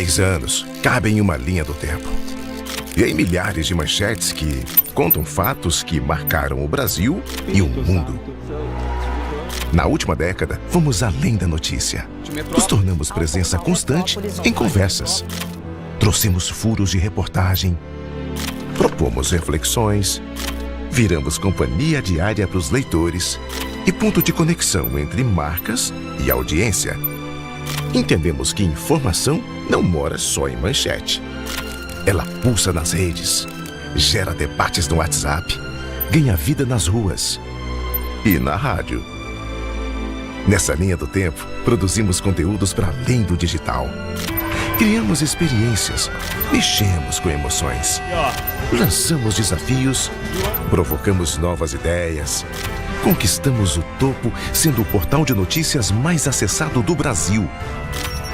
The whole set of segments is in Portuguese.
10 anos cabem em uma linha do tempo. E em milhares de manchetes que contam fatos que marcaram o Brasil e o mundo. Na última década, fomos além da notícia. Nos tornamos presença constante em conversas. Trouxemos furos de reportagem. Propomos reflexões. Viramos companhia diária para os leitores e ponto de conexão entre marcas e audiência. Entendemos que informação não mora só em manchete. Ela pulsa nas redes, gera debates no WhatsApp, ganha vida nas ruas e na rádio. Nessa linha do tempo, produzimos conteúdos para além do digital. Criamos experiências, mexemos com emoções, lançamos desafios, provocamos novas ideias, conquistamos o topo, sendo o portal de notícias mais acessado do Brasil.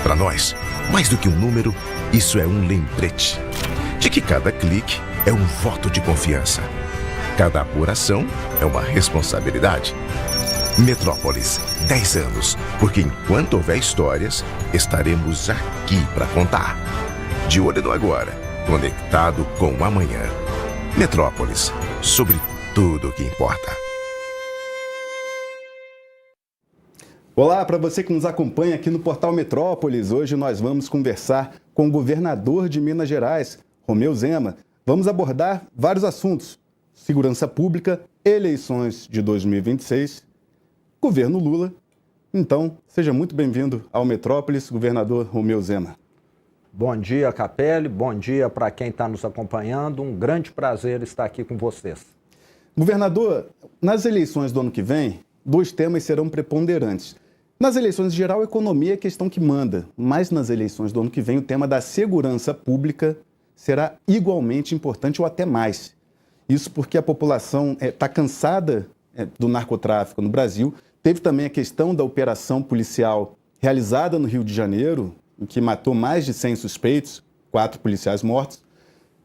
Para nós, mais do que um número, isso é um lembrete de que cada clique é um voto de confiança. Cada apuração é uma responsabilidade. Metrópolis, 10 anos, porque enquanto houver histórias, estaremos aqui para contar. De olho no agora, conectado com o amanhã. Metrópolis, sobre tudo o que importa. Olá, para você que nos acompanha aqui no Portal Metrópolis. Hoje nós vamos conversar com o governador de Minas Gerais, Romeu Zema. Vamos abordar vários assuntos: segurança pública, eleições de 2026, governo Lula. Então, seja muito bem-vindo ao Metrópolis, governador Romeu Zema. Bom dia, Capelli. Bom dia para quem está nos acompanhando. Um grande prazer estar aqui com vocês. Governador, nas eleições do ano que vem, 2 temas serão preponderantes. Nas eleições em geral, a economia é a questão que manda, mas nas eleições do ano que vem, o tema da segurança pública será igualmente importante ou até mais. Isso porque a população está cansada do narcotráfico no Brasil. Teve também a questão da operação policial realizada no Rio de Janeiro, em que matou mais de 100 suspeitos, 4 policiais mortos,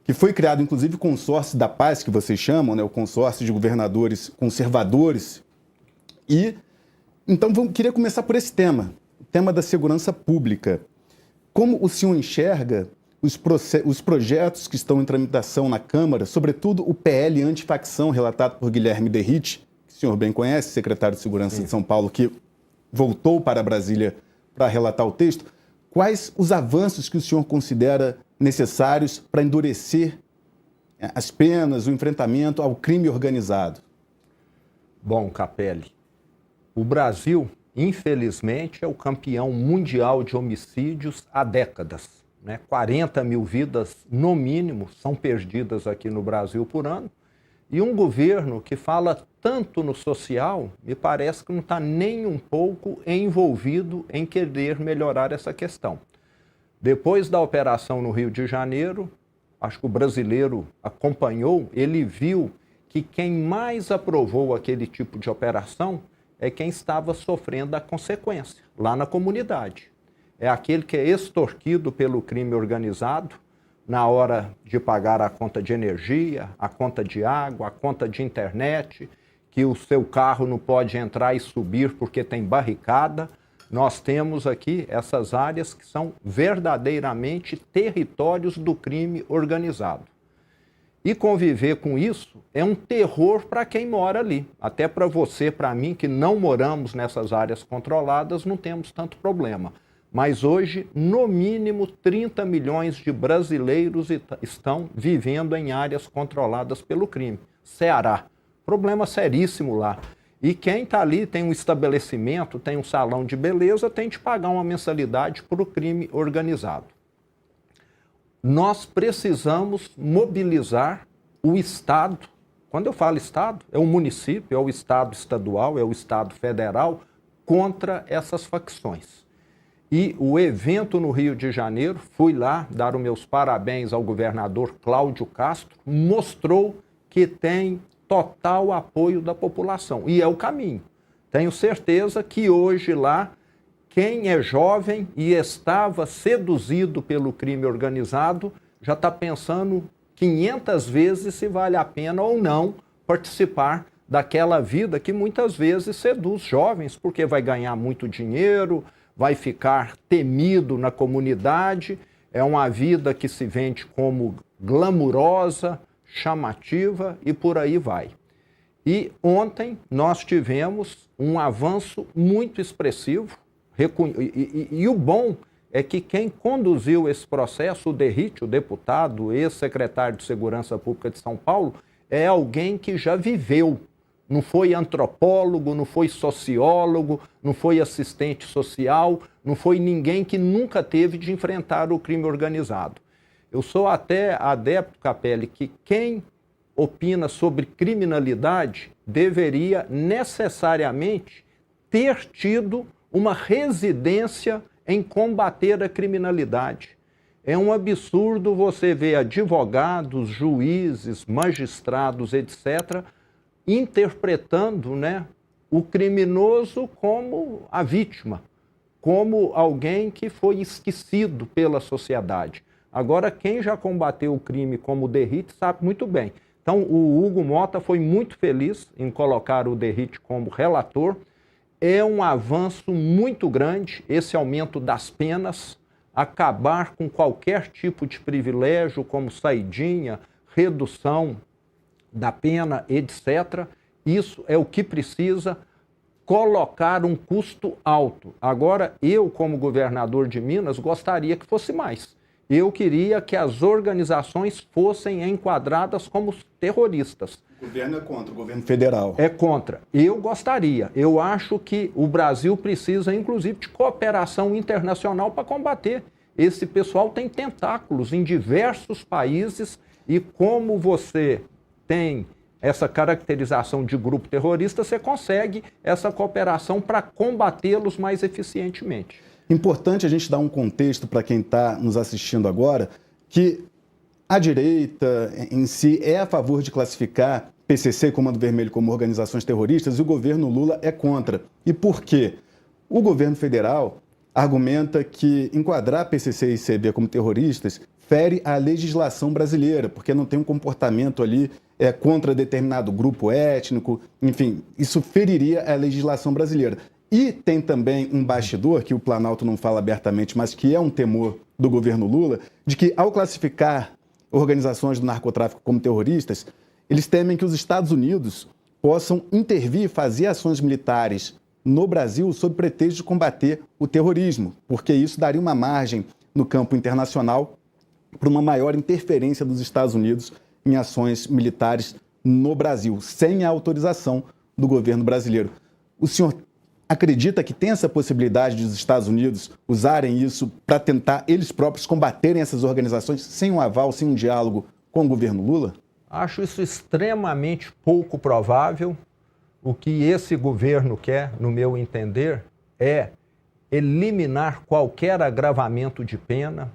que foi criado inclusive o consórcio da paz, que vocês chamam, o consórcio de governadores conservadores. E então queria começar por esse tema, o tema da segurança pública. Como o senhor enxerga os projetos que estão em tramitação na Câmara, sobretudo o PL antifacção relatado por Guilherme Derrite, que o senhor bem conhece, secretário de Segurança de São Paulo, que voltou para Brasília para relatar o texto. Quais os avanços que o senhor considera necessários para endurecer as penas, o enfrentamento ao crime organizado? Bom, Capelli, o Brasil, infelizmente, é o campeão mundial de homicídios há décadas. 40 mil vidas, no mínimo, são perdidas aqui no Brasil por ano. E um governo que fala tanto no social, me parece que não está nem um pouco envolvido em querer melhorar essa questão. Depois da operação no Rio de Janeiro, acho que o brasileiro acompanhou, ele viu que quem mais aprovou aquele tipo de operação é quem estava sofrendo a consequência, lá na comunidade. É aquele que é extorquido pelo crime organizado na hora de pagar a conta de energia, a conta de água, a conta de internet, que o seu carro não pode entrar e subir porque tem barricada. Nós temos aqui essas áreas que são verdadeiramente territórios do crime organizado. E conviver com isso é um terror para quem mora ali. Até para você, para mim, que não moramos nessas áreas controladas, não temos tanto problema. Mas hoje, no mínimo, 30 milhões de brasileiros estão vivendo em áreas controladas pelo crime. Ceará, problema seríssimo lá. E quem está ali tem um estabelecimento, tem um salão de beleza, tem de pagar uma mensalidade para o crime organizado. Nós precisamos mobilizar o Estado. Quando eu falo Estado, é o município, é o Estado estadual, é o Estado federal, contra essas facções. E o evento no Rio de Janeiro, fui lá dar os meus parabéns ao governador Cláudio Castro, mostrou que tem total apoio da população. E é o caminho. Tenho certeza que hoje lá, quem é jovem e estava seduzido pelo crime organizado já está pensando 500 vezes se vale a pena ou não participar daquela vida que muitas vezes seduz jovens, porque vai ganhar muito dinheiro, vai ficar temido na comunidade. é uma vida que se vende como glamurosa, chamativa e por aí vai. E ontem nós tivemos um avanço muito expressivo, e o bom é que quem conduziu esse processo, o Derrite, o deputado, ex-secretário de Segurança Pública de São Paulo, é alguém que já viveu. Não foi antropólogo, não foi sociólogo, não foi assistente social, não foi ninguém que nunca teve de enfrentar o crime organizado. Eu sou até adepto, Capelli, que quem opina sobre criminalidade deveria necessariamente ter tido uma residência em combater a criminalidade. É um absurdo você ver advogados, juízes, magistrados, etc., interpretando, né, o criminoso como a vítima, como alguém que foi esquecido pela sociedade. Agora, quem já combateu o crime como o Derrite sabe muito bem. Então, o Hugo Mota foi muito feliz em colocar o Derrite como relator. É um avanço muito grande esse aumento das penas, acabar com qualquer tipo de privilégio, como saidinha, redução da pena, etc. Isso é o que precisa, colocar um custo alto. Agora, eu, como governador de Minas, gostaria que fosse mais. Eu queria que as organizações fossem enquadradas como terroristas. O governo é contra, o governo federal. É contra. Eu gostaria. Eu acho que o Brasil precisa, inclusive, de cooperação internacional para combater. Esse pessoal tem tentáculos em diversos países e como você tem essa caracterização de grupo terrorista, você consegue essa cooperação para combatê-los mais eficientemente. Importante a gente dar um contexto para quem está nos assistindo agora, que a direita em si é a favor de classificar PCC e Comando Vermelho como organizações terroristas e o governo Lula é contra. E por quê? O governo federal argumenta que enquadrar PCC e CB como terroristas fere a legislação brasileira, porque não tem um comportamento ali contra determinado grupo étnico, enfim, isso feriria a legislação brasileira. E tem também um bastidor, que o Planalto não fala abertamente, mas que é um temor do governo Lula, de que ao classificar organizações do narcotráfico como terroristas, eles temem que os Estados Unidos possam intervir e fazer ações militares no Brasil sob pretexto de combater o terrorismo, porque isso daria uma margem no campo internacional para uma maior interferência dos Estados Unidos em ações militares no Brasil, sem a autorização do governo brasileiro. O senhor acredita que tem essa possibilidade de os Estados Unidos usarem isso para tentar eles próprios combaterem essas organizações sem um aval, sem um diálogo com o governo Lula? Acho isso extremamente pouco provável. O que esse governo quer, no meu entender, é eliminar qualquer agravamento de pena,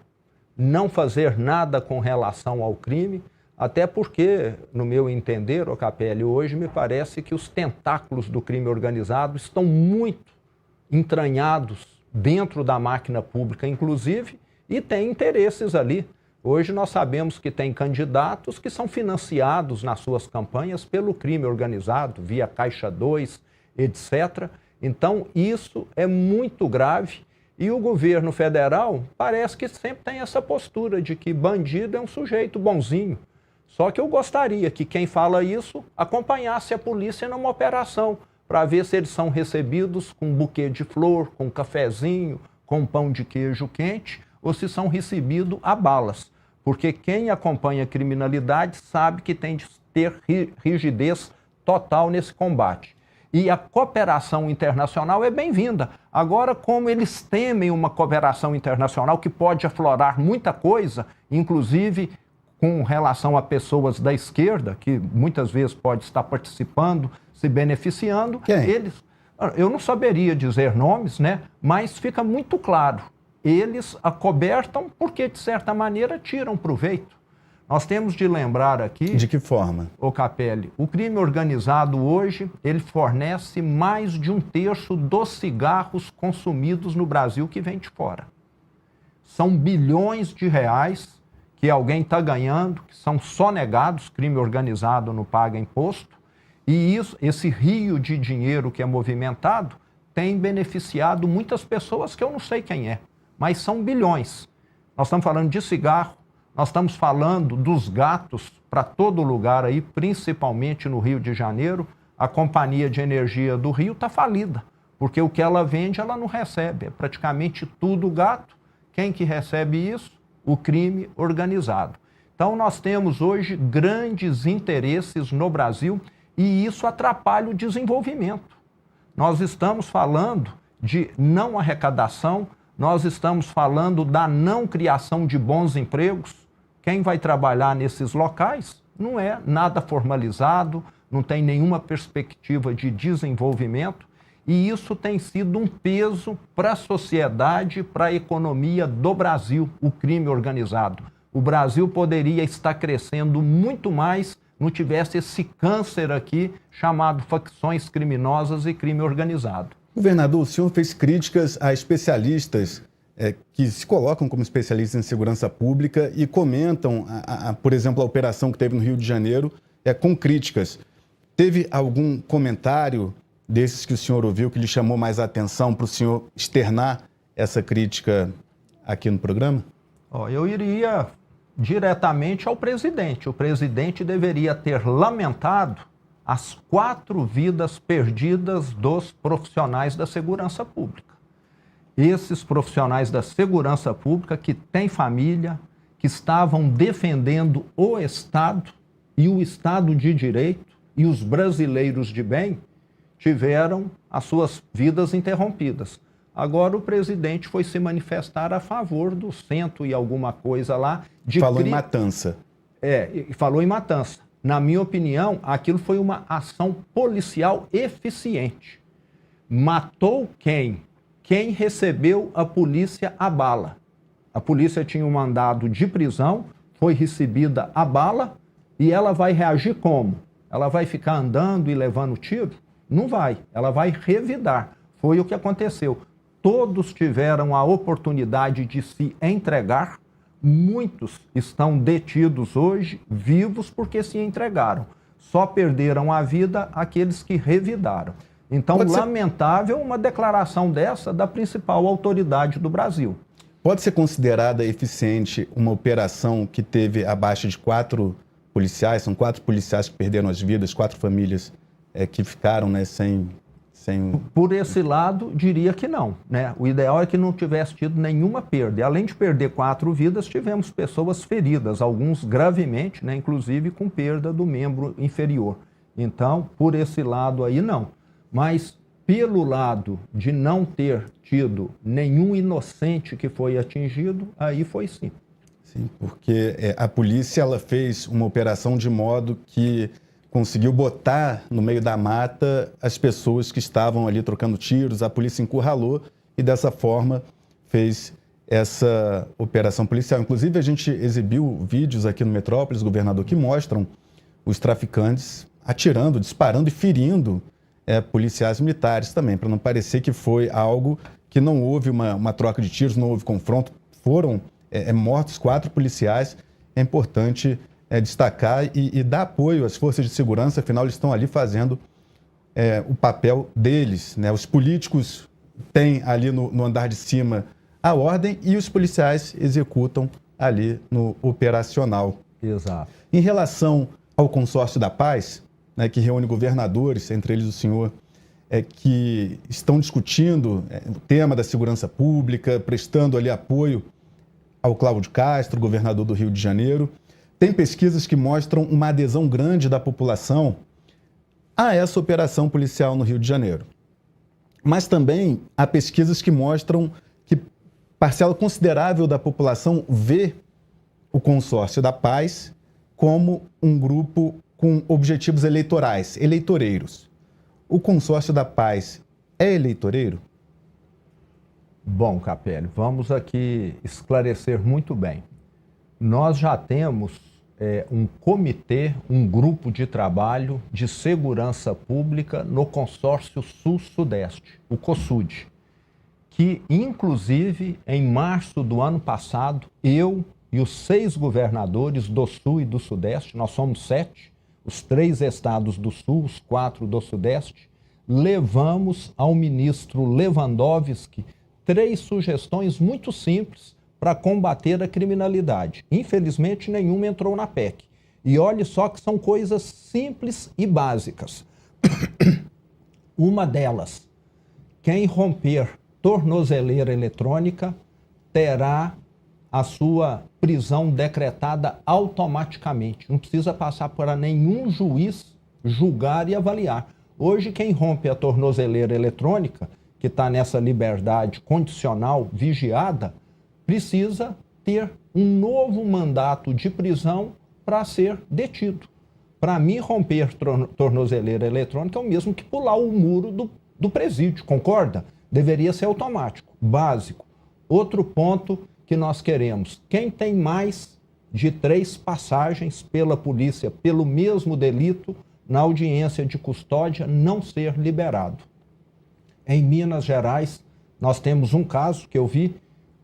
não fazer nada com relação ao crime, até porque, no meu entender, Capelli, hoje me parece que os tentáculos do crime organizado estão muito entranhados dentro da máquina pública, inclusive, e tem interesses ali. Hoje nós sabemos que tem candidatos que são financiados nas suas campanhas pelo crime organizado, via Caixa 2, etc. Então, isso é muito grave. E o governo federal parece que sempre tem essa postura de que bandido é um sujeito bonzinho. Só que eu gostaria que quem fala isso acompanhasse a polícia numa operação para ver se eles são recebidos com um buquê de flor, com um cafezinho, com um pão de queijo quente, ou se são recebidos a balas. Porque quem acompanha a criminalidade sabe que tem de ter rigidez total nesse combate. E a cooperação internacional é bem-vinda. Agora, como eles temem uma cooperação internacional que pode aflorar muita coisa, inclusive com relação a pessoas da esquerda, que muitas vezes pode estar participando, se beneficiando, eles... Eu não saberia dizer nomes, né? Mas fica muito claro. Eles acobertam porque, de certa maneira, tiram proveito. Nós temos de lembrar aqui... De que forma? Capelli, o crime organizado hoje, ele fornece mais de 1/3 dos cigarros consumidos no Brasil que vem de fora. São bilhões de reais que alguém está ganhando, que são sonegados, crime organizado não paga imposto, e esse rio de dinheiro que é movimentado tem beneficiado muitas pessoas que eu não sei quem é, mas são bilhões. nós estamos falando de cigarro, nós estamos falando dos gatos para todo lugar aí, principalmente no Rio de Janeiro. A Companhia de Energia do Rio está falida, porque o que ela vende, ela não recebe. É praticamente tudo gato. Quem que recebe isso? O crime organizado. Então, nós temos hoje grandes interesses no Brasil e isso atrapalha o desenvolvimento. Nós estamos falando de não arrecadação, nós estamos falando da não criação de bons empregos. Quem vai trabalhar nesses locais não é nada formalizado, não tem nenhuma perspectiva de desenvolvimento, e isso tem sido um peso para a sociedade, para a economia do Brasil, o crime organizado. O Brasil poderia estar crescendo muito mais não tivesse esse câncer aqui chamado facções criminosas e crime organizado. Governador, o senhor fez críticas a especialistas que se colocam como especialistas em segurança pública e comentam, por exemplo, a operação que teve no Rio de Janeiro com críticas. Teve algum comentário desses que o senhor ouviu que lhe chamou mais a atenção para o senhor externar essa crítica aqui no programa? Eu iria diretamente ao presidente. O presidente deveria ter lamentado as 4 vidas perdidas dos profissionais da segurança pública. Esses profissionais da segurança pública que têm família, que estavam defendendo o Estado e o Estado de Direito e os brasileiros de bem, tiveram as suas vidas interrompidas. Agora o presidente foi se manifestar a favor do cento e alguma coisa lá. Falou em matança. Falou em matança. Na minha opinião, aquilo foi uma ação policial eficiente. Matou quem? Quem recebeu a polícia a bala. A polícia tinha um mandado de prisão, foi recebida a bala e ela vai reagir como? Ela vai ficar andando e levando tiro? Não vai. Ela vai revidar. Foi o que aconteceu. Todos tiveram a oportunidade de se entregar. Muitos estão detidos hoje, vivos, porque se entregaram. Só perderam a vida aqueles que revidaram. Então, lamentável uma declaração dessa da principal autoridade do Brasil. Pode ser considerada eficiente uma operação que teve abaixo de 4 policiais? São 4 policiais que perderam as vidas, 4 famílias que ficaram sem... Por esse lado, diria que não, né? O ideal é que não tivesse tido nenhuma perda. E, além de perder 4 vidas, tivemos pessoas feridas, alguns gravemente, né? Inclusive com perda do membro inferior. Então, por esse lado aí, não. Mas, pelo lado de não ter tido nenhum inocente que foi atingido, aí foi sim. Sim, porque a polícia ela fez uma operação de modo que conseguiu botar no meio da mata as pessoas que estavam ali trocando tiros, a polícia encurralou e dessa forma fez essa operação policial. Inclusive a gente exibiu vídeos aqui no Metrópolis, governador, que mostram os traficantes atirando, disparando e ferindo policiais militares também, para não parecer que foi algo que não houve uma troca de tiros, não houve confronto, foram mortos 4 policiais. É importante destacar e dar apoio às forças de segurança, afinal eles estão ali fazendo o papel deles, né? Os políticos têm ali no andar de cima a ordem e os policiais executam ali no operacional. Exato. Em relação ao Consórcio da Paz, né, que reúne governadores, entre eles o senhor, que estão discutindo o tema da segurança pública, prestando ali apoio ao Cláudio Castro, governador do Rio de Janeiro. Tem pesquisas que mostram uma adesão grande da população a essa operação policial no Rio de Janeiro. Mas também há pesquisas que mostram que parcela considerável da população vê o Consórcio da Paz como um grupo com objetivos eleitorais, eleitoreiros. O Consórcio da Paz é eleitoreiro? Bom, Capelli, vamos aqui esclarecer muito bem. Nós já temos um comitê, um grupo de trabalho de segurança pública no Consórcio Sul-Sudeste, o COSUD, que, inclusive, em março do ano passado, eu e os 6 governadores do Sul e do Sudeste, nós somos 7, os 3 estados do Sul, os 4 do Sudeste, levamos ao ministro Lewandowski 3 sugestões muito simples para combater a criminalidade. Infelizmente, nenhuma entrou na PEC. E olhe só que são coisas simples e básicas. Uma delas, quem romper tornozeleira eletrônica terá a sua prisão decretada automaticamente. Não precisa passar por nenhum juiz julgar e avaliar. Hoje, quem rompe a tornozeleira eletrônica, que está nessa liberdade condicional, vigiada, precisa ter um novo mandato de prisão para ser detido. Para mim, romper tornozeleira eletrônica é o mesmo que pular o muro do presídio, concorda? Deveria ser automático, básico. Outro ponto que nós queremos, quem tem mais de 3 passagens pela polícia pelo mesmo delito, na audiência de custódia, não ser liberado. Em Minas Gerais, nós temos um caso que eu vi,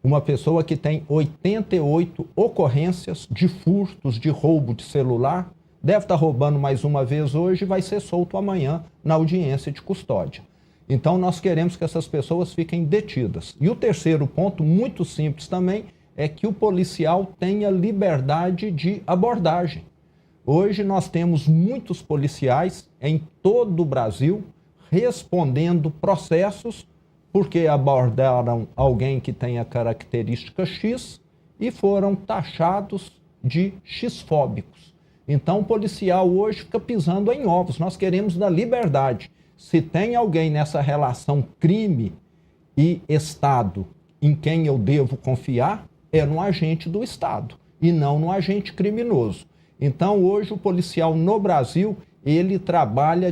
uma pessoa que tem 88 ocorrências de furtos, de roubo de celular, deve estar roubando mais uma vez hoje e vai ser solto amanhã na audiência de custódia. Então, nós queremos que essas pessoas fiquem detidas. E o terceiro ponto, muito simples também, é que o policial tenha liberdade de abordagem. Hoje nós temos muitos policiais em todo o Brasil respondendo processos porque abordaram alguém que tenha característica X e foram taxados de X-fóbicos. Então, o policial hoje fica pisando em ovos. Nós queremos da liberdade. Se tem alguém nessa relação crime e Estado em quem eu devo confiar, é no agente do Estado e não no agente criminoso. Então, hoje, o policial no Brasil, ele trabalha,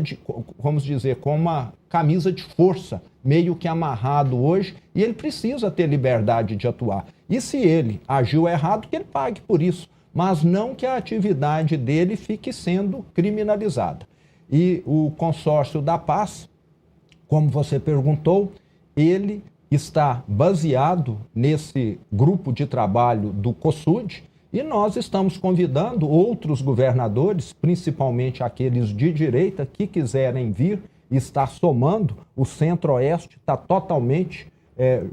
vamos dizer, com uma camisa de força, meio que amarrado hoje, e ele precisa ter liberdade de atuar. E se ele agiu errado, que ele pague por isso, mas não que a atividade dele fique sendo criminalizada. E o Consórcio da Paz, como você perguntou, ele está baseado nesse grupo de trabalho do COSUD, e nós estamos convidando outros governadores, principalmente aqueles de direita, que quiserem vir e estar somando. O Centro-Oeste está totalmente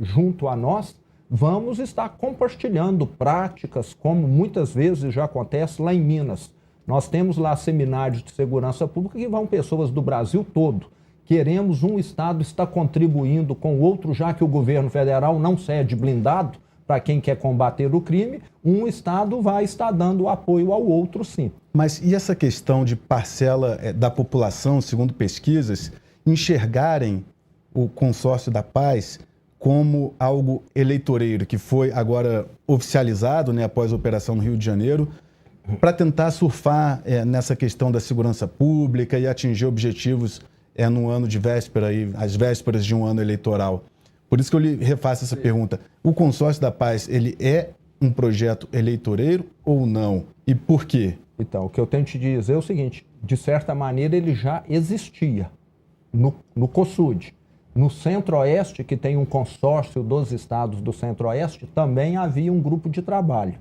junto a nós. Vamos estar compartilhando práticas, como muitas vezes já acontece lá em Minas. Nós temos lá seminários de segurança pública que vão pessoas do Brasil todo. Queremos um Estado estar contribuindo com o outro, já que o governo federal não cede blindado para quem quer combater o crime, um Estado vai estar dando apoio ao outro, sim. Mas e essa questão de parcela da população, segundo pesquisas, enxergarem o Consórcio da Paz como algo eleitoreiro, que foi agora oficializado, né, após a operação no Rio de Janeiro, para tentar surfar nessa questão da segurança pública e atingir objetivos no ano de véspera, às vésperas de um ano eleitoral? Por isso que eu lhe refaço essa pergunta. O Consórcio da Paz, ele é um projeto eleitoreiro ou não? E por quê? Então, o que eu tenho que te dizer é o seguinte, de certa maneira ele já existia no COSUD. No Centro-Oeste, que tem um consórcio dos estados do Centro-Oeste, também havia um grupo de trabalho.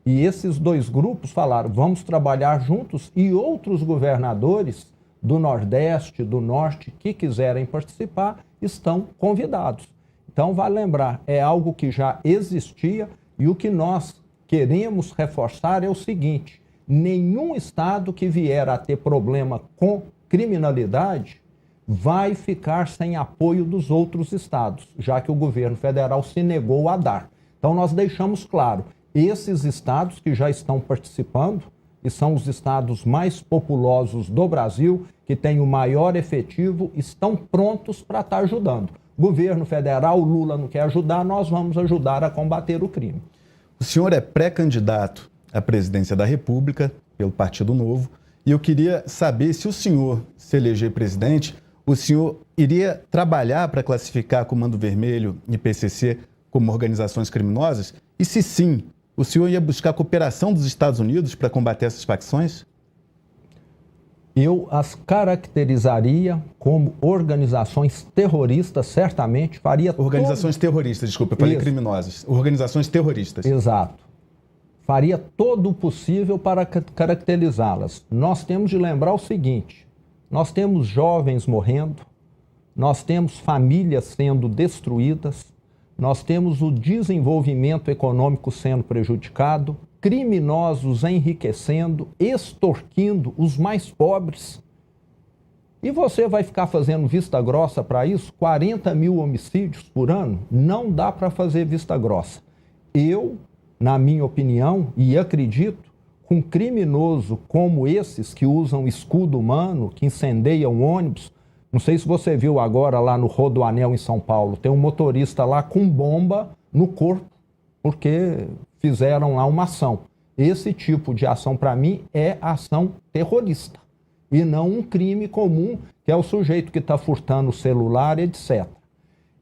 E esses 2 grupos falaram, vamos trabalhar juntos, e outros governadores do Nordeste, do Norte, que quiserem participar, estão convidados. Então, vale lembrar, é algo que já existia e o que nós queremos reforçar é o seguinte, nenhum estado que vier a ter problema com criminalidade vai ficar sem apoio dos outros estados, já que o governo federal se negou a dar. Então, nós deixamos claro, esses estados que já estão participando, e são os estados mais populosos do Brasil, que têm o maior efetivo, estão prontos para estar ajudando. Governo federal, Lula não quer ajudar, nós vamos ajudar a combater o crime. O senhor é pré-candidato à presidência da República pelo Partido Novo e eu queria saber se o senhor se eleger presidente, o senhor iria trabalhar para classificar Comando Vermelho e PCC como organizações criminosas? E se sim, o senhor ia buscar cooperação dos Estados Unidos para combater essas facções? Eu as caracterizaria como organizações terroristas, certamente faria... Organizações terroristas, desculpa, eu falei criminosas. Organizações terroristas. Exato. Faria todo o possível para caracterizá-las. Nós temos de lembrar o seguinte, nós temos jovens morrendo, nós temos famílias sendo destruídas, nós temos o desenvolvimento econômico sendo prejudicado, criminosos enriquecendo, extorquindo os mais pobres. E você vai ficar fazendo vista grossa para isso? 40 mil homicídios por ano? Não dá para fazer vista grossa. Eu, na minha opinião, e acredito, com criminoso como esses que usam escudo humano, que incendeiam ônibus, não sei se você viu agora lá no Rodoanel em São Paulo, tem um motorista lá com bomba no corpo, porque fizeram lá uma ação. Esse tipo de ação, para mim, é ação terrorista. E não um crime comum, que é o sujeito que está furtando o celular, etc.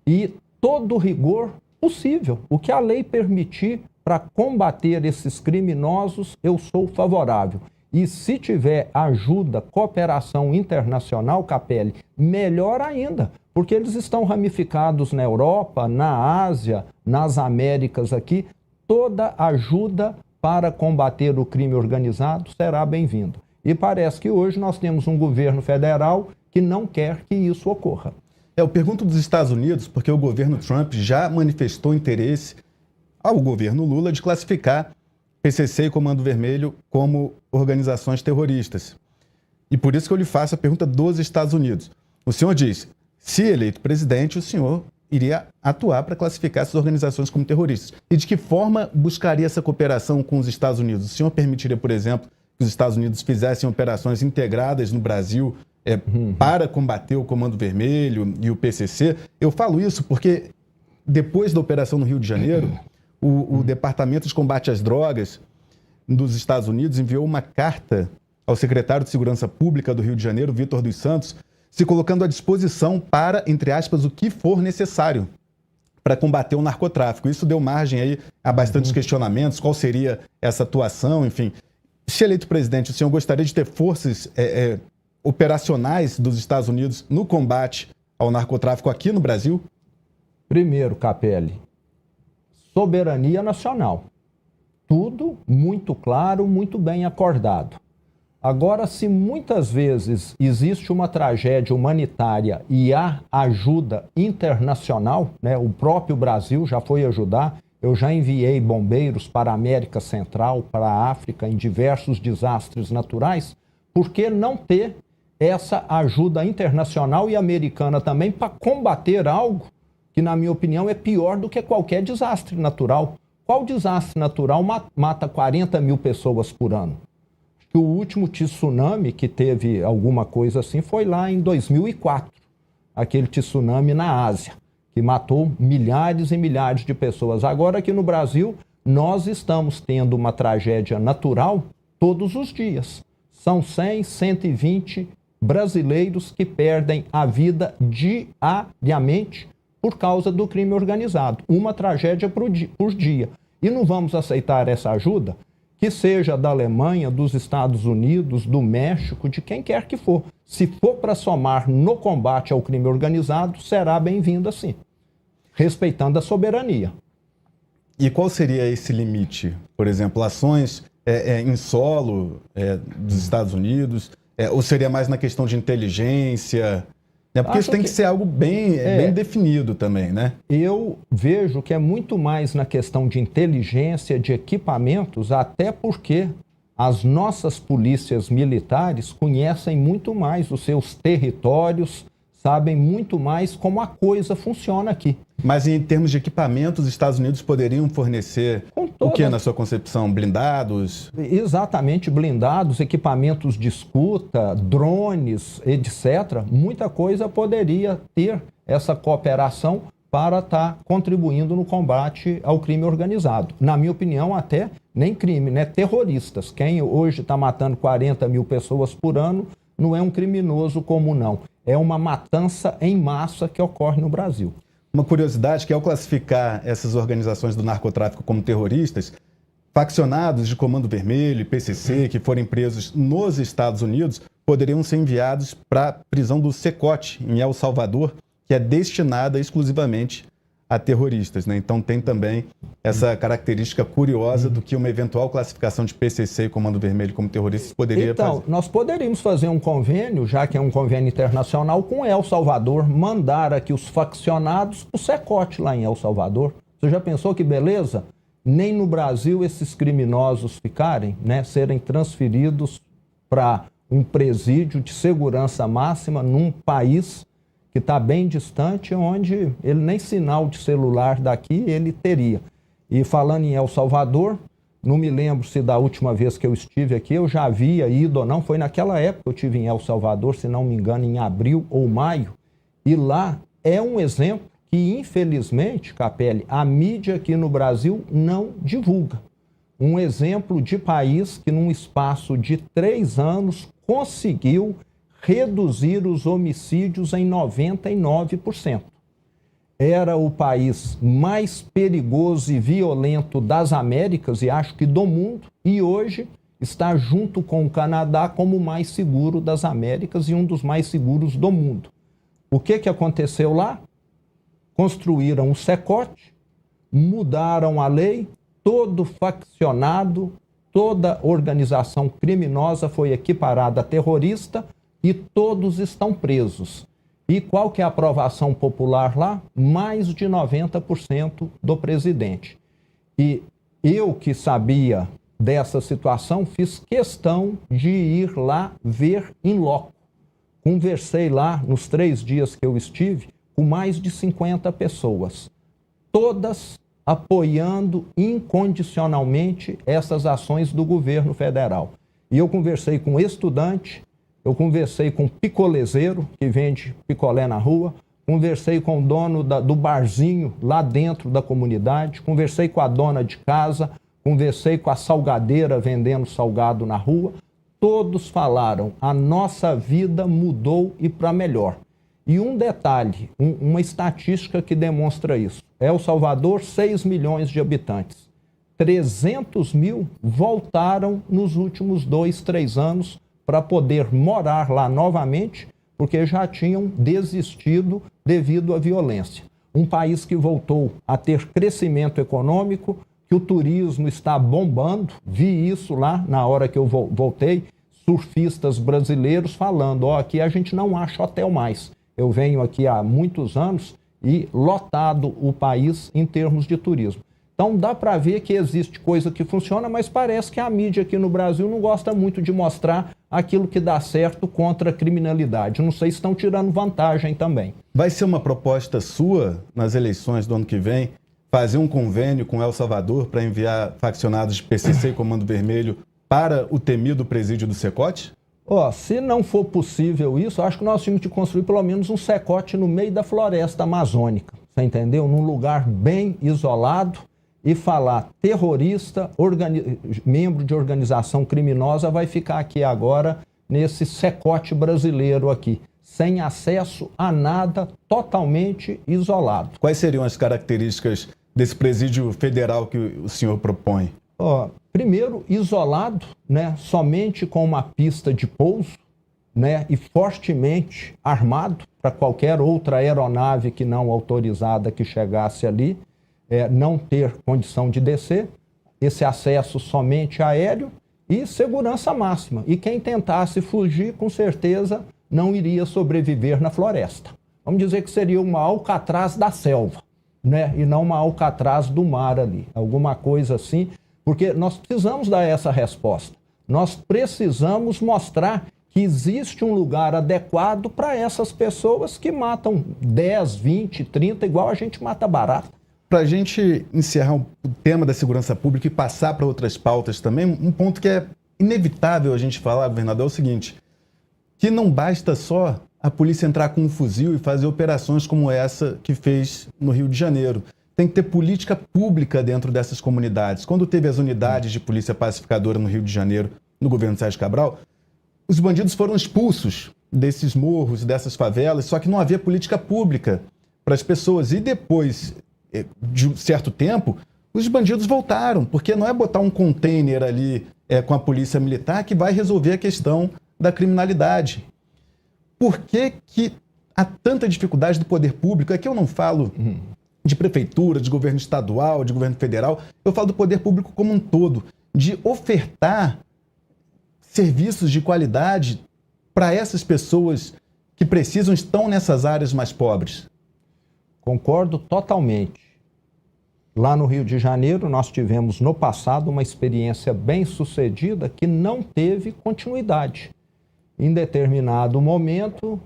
E todo rigor possível, o que a lei permitir para combater esses criminosos, eu sou favorável. E se tiver ajuda, cooperação internacional, Capelli, melhor ainda, porque eles estão ramificados na Europa, na Ásia, nas Américas aqui, toda ajuda para combater o crime organizado será bem-vinda. E parece que hoje nós temos um governo federal que não quer que isso ocorra. Eu pergunto dos Estados Unidos porque o governo Trump já manifestou interesse ao governo Lula de classificar PCC e Comando Vermelho como organizações terroristas. E por isso que eu lhe faço a pergunta dos Estados Unidos. O senhor diz, se eleito presidente, o senhor iria atuar para classificar essas organizações como terroristas. E de que forma buscaria essa cooperação com os Estados Unidos? O senhor permitiria, por exemplo, que os Estados Unidos fizessem operações integradas no Brasil para combater o Comando Vermelho e o PCC? Eu falo isso porque depois da operação no Rio de Janeiro, o Departamento de Combate às Drogas dos Estados Unidos enviou uma carta ao secretário de Segurança Pública do Rio de Janeiro, Vitor dos Santos, se colocando à disposição para, entre aspas, o que for necessário para combater o narcotráfico. Isso deu margem aí a bastantes questionamentos, qual seria essa atuação, enfim. Se eleito presidente, o senhor gostaria de ter forças operacionais dos Estados Unidos no combate ao narcotráfico aqui no Brasil? Primeiro, Capelli, soberania nacional. Tudo muito claro, muito bem acordado. Agora, se muitas vezes existe uma tragédia humanitária e há ajuda internacional, né, o próprio Brasil já foi ajudar, eu já enviei bombeiros para a América Central, para a África, em diversos desastres naturais, por que não ter essa ajuda internacional e americana também para combater algo que, na minha opinião, é pior do que qualquer desastre natural? Qual desastre natural mata 40 mil pessoas por ano? Que o último tsunami que teve alguma coisa assim foi lá em 2004, aquele tsunami na Ásia, que matou milhares e milhares de pessoas. Agora aqui no Brasil, nós estamos tendo uma tragédia natural todos os dias. São 100, 120 brasileiros que perdem a vida diariamente por causa do crime organizado. Uma tragédia por dia. E não vamos aceitar essa ajuda? Que seja da Alemanha, dos Estados Unidos, do México, de quem quer que for. Se for para somar no combate ao crime organizado, será bem-vinda sim, respeitando a soberania. E qual seria esse limite? Por exemplo, ações em solo dos Estados Unidos, ou seria mais na questão de inteligência? Porque isso tem que ser algo bem definido também, né? Eu vejo que é muito mais na questão de inteligência, de equipamentos, até porque as nossas polícias militares conhecem muito mais os seus territórios, sabem muito mais como a coisa funciona aqui. Mas em termos de equipamentos, os Estados Unidos poderiam fornecer o que na sua concepção? Blindados? Exatamente, blindados, equipamentos de escuta, drones, etc. Muita coisa poderia ter essa cooperação para estar contribuindo no combate ao crime organizado. Na minha opinião, até nem crime, né? Terroristas. Quem hoje está matando 40 mil pessoas por ano não é um criminoso comum, não. É uma matança em massa que ocorre no Brasil. Uma curiosidade que ao classificar essas organizações do narcotráfico como terroristas, faccionados de Comando Vermelho e PCC que forem presos nos Estados Unidos poderiam ser enviados para a prisão do Cecote, em El Salvador, que é destinada exclusivamente a terroristas, né? Então tem também essa característica curiosa do que uma eventual classificação de PCC e Comando Vermelho como terroristas poderia fazer. Então, nós poderíamos fazer um convênio, já que é um convênio internacional, com El Salvador, mandar aqui os faccionados para o Secote lá em El Salvador. Você já pensou que beleza? Nem no Brasil esses criminosos ficarem, né, serem transferidos para um presídio de segurança máxima num país que está bem distante, onde ele nem sinal de celular daqui ele teria. E falando em El Salvador, não me lembro se da última vez que eu estive aqui eu já havia ido ou não, foi naquela época que eu estive em El Salvador, se não me engano, em abril ou maio, e lá é um exemplo que, infelizmente, Capelli, a mídia aqui no Brasil não divulga. Um exemplo de país que, num espaço de 3 anos, conseguiu reduzir os homicídios em 99%. Era o país mais perigoso e violento das Américas, e acho que do mundo, e hoje está junto com o Canadá como o mais seguro das Américas e um dos mais seguros do mundo. O que aconteceu lá? Construíram o Secote, mudaram a lei, todo faccionado, toda organização criminosa foi equiparada a terrorista e todos estão presos. E qual que é a aprovação popular lá? Mais de 90% do presidente. E eu que sabia dessa situação, fiz questão de ir lá ver em loco. Conversei lá nos 3 dias que eu estive com mais de 50 pessoas, todas apoiando incondicionalmente essas ações do governo federal. E eu conversei com estudante, eu conversei com picolezeiro, que vende picolé na rua, conversei com o dono do barzinho lá dentro da comunidade, conversei com a dona de casa, conversei com a salgadeira vendendo salgado na rua. Todos falaram, a nossa vida mudou e para melhor. E um detalhe, uma estatística que demonstra isso. El Salvador, 6 milhões de habitantes. 300 mil voltaram nos últimos 2, 3 anos para poder morar lá novamente, porque já tinham desistido devido à violência. Um país que voltou a ter crescimento econômico, que o turismo está bombando, vi isso lá na hora que eu voltei, surfistas brasileiros falando, aqui a gente não acha hotel mais. Eu venho aqui há muitos anos e lotado o país em termos de turismo. Então dá para ver que existe coisa que funciona, mas parece que a mídia aqui no Brasil não gosta muito de mostrar aquilo que dá certo contra a criminalidade. Não sei se estão tirando vantagem também. Vai ser uma proposta sua nas eleições do ano que vem fazer um convênio com El Salvador para enviar faccionados de PCC e Comando Vermelho para o temido presídio do Secote? Se não for possível isso, acho que nós tínhamos de construir pelo menos um Secote no meio da floresta amazônica, você entendeu? Num lugar bem isolado e falar terrorista, membro de organização criminosa vai ficar aqui agora nesse Secote brasileiro aqui, sem acesso a nada, totalmente isolado. Quais seriam as características desse presídio federal que o senhor propõe? Primeiro, isolado, né, somente com uma pista de pouso, né, e fortemente armado para qualquer outra aeronave que não autorizada que chegasse ali, não ter condição de descer, esse acesso somente aéreo e segurança máxima. E quem tentasse fugir, com certeza, não iria sobreviver na floresta. Vamos dizer que seria uma Alcatraz da selva, né, e não uma Alcatraz do mar ali, alguma coisa assim. Porque nós precisamos dar essa resposta. Nós precisamos mostrar que existe um lugar adequado para essas pessoas que matam 10, 20, 30, igual a gente mata barata. Para a gente encerrar o tema da segurança pública e passar para outras pautas também, um ponto que é inevitável a gente falar, governador, é o seguinte, que não basta só a polícia entrar com um fuzil e fazer operações como essa que fez no Rio de Janeiro. Tem que ter política pública dentro dessas comunidades. Quando teve as unidades de polícia pacificadora no Rio de Janeiro, no governo Sérgio Cabral, os bandidos foram expulsos desses morros, dessas favelas, só que não havia política pública para as pessoas. E depois de um certo tempo, os bandidos voltaram, porque não é botar um container ali com a polícia militar que vai resolver a questão da criminalidade. Por que há tanta dificuldade do poder público? Aqui eu não falo de prefeitura, de governo estadual, de governo federal, eu falo do poder público como um todo, de ofertar serviços de qualidade para essas pessoas que precisam, estão nessas áreas mais pobres? Concordo totalmente. Lá no Rio de Janeiro, nós tivemos no passado uma experiência bem-sucedida que não teve continuidade. Em determinado momento,